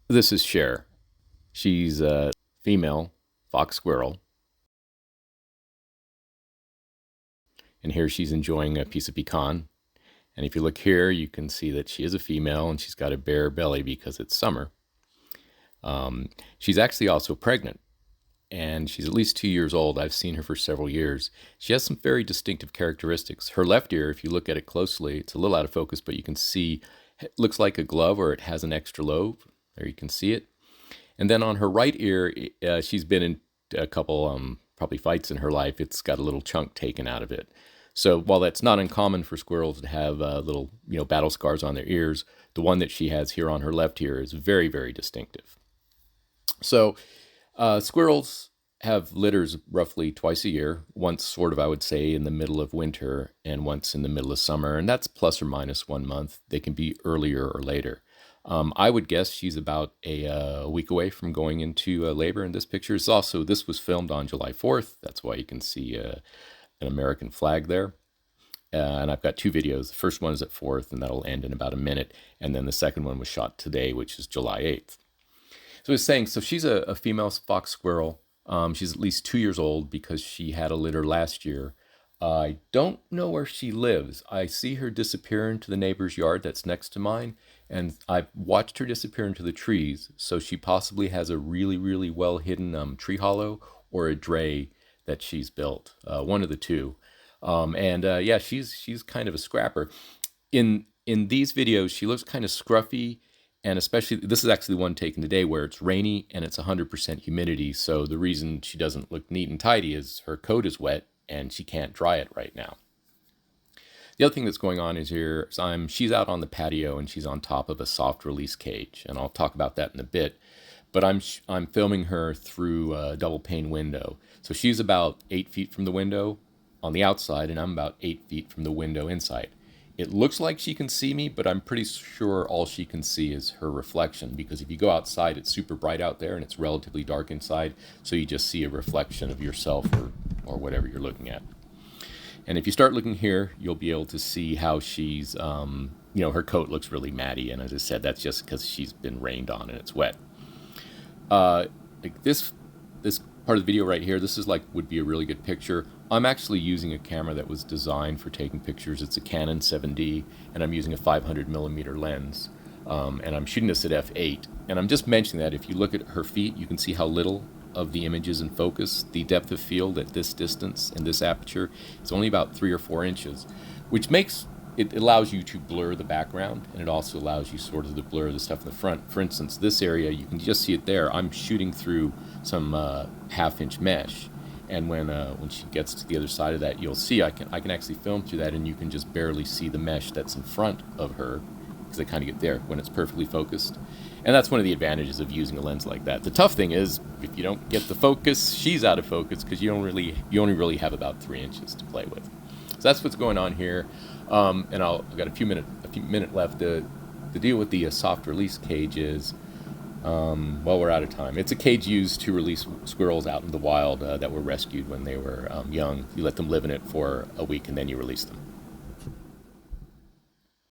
This is Cher. She's a female fox squirrel, and here she's enjoying a piece of pecan. And if you look here, you can see that she is a female and she's got a bare belly because it's summer. She's actually also pregnant, and she's at least 2 years old. I've seen her for several years. She has some very distinctive characteristics. Her left ear, if you look at it closely, it's a little out of focus, but you can see it looks like a glove or it has an extra lobe. There you can see it. And then on her right ear, she's been in a couple probably fights in her life. It's got a little chunk taken out of it. So while that's not uncommon for squirrels to have little battle scars on their ears, the one that she has here on her left ear is very, very distinctive. So squirrels have litters roughly twice a year, once sort of, I would say, in the middle of winter and once in the middle of summer, and that's plus or minus 1 month. They can be earlier or later. I would guess she's about a week away from going into labor in this picture. This was filmed on July 4th. That's why you can see an American flag there. And I've got two videos. The first one is at 4th, and that'll end in about a minute. And then the second one was shot today, which is July 8th. So I was saying, so she's a female fox squirrel. She's at least 2 years old because she had a litter last year. I don't know where she lives. I see her disappear into the neighbor's yard that's next to mine, and I've watched her disappear into the trees. So she possibly has a really, really well hidden tree hollow or a drey that she's built, one of the two. Yeah, she's kind of a scrapper. In these videos, she looks kind of scruffy, and especially this is actually the one taken today where it's rainy and it's 100% humidity. So the reason she doesn't look neat and tidy is her coat is wet and she can't dry it right now. The other thing that's going on is she's out on the patio and she's on top of a soft release cage, and I'll talk about that in a bit. But I'm filming her through a double pane window, so she's about 8 feet from the window on the outside, and I'm about 8 feet from the window inside. It looks like she can see me, but I'm pretty sure all she can see is her reflection, because if you go outside, it's super bright out there and it's relatively dark inside, so you just see a reflection of yourself or whatever you're looking at. And if you start looking here, you'll be able to see how she's, her coat looks really matty. And as I said, that's just because she's been rained on and it's wet. Like this part of the video right here, this is would be a really good picture. I'm actually using a camera that was designed for taking pictures. It's a Canon 7D, and I'm using a 500 millimeter lens. And I'm shooting this at f8. And I'm just mentioning that if you look at her feet, you can see how little of the image is in focus. The depth of field at this distance and this aperture is only about 3 or 4 inches, which makes it allows you to blur the background, and it also allows you sort of to blur the stuff in the front. For instance, this area, you can just see it there. I'm shooting through some half-inch mesh, and when she gets to the other side of that, you'll see I can actually film through that, and you can just barely see the mesh that's in front of her, because I kind of get there when it's perfectly focused. And that's one of the advantages of using a lens like that. The tough thing is, if you don't get the focus, she's out of focus, because you only really have about 3 inches to play with. So that's what's going on here. And I've got a few minutes left. The deal with the soft release cage is, well, we're out of time. It's a cage used to release squirrels out in the wild that were rescued when they were young. You let them live in it for a week and then you release them.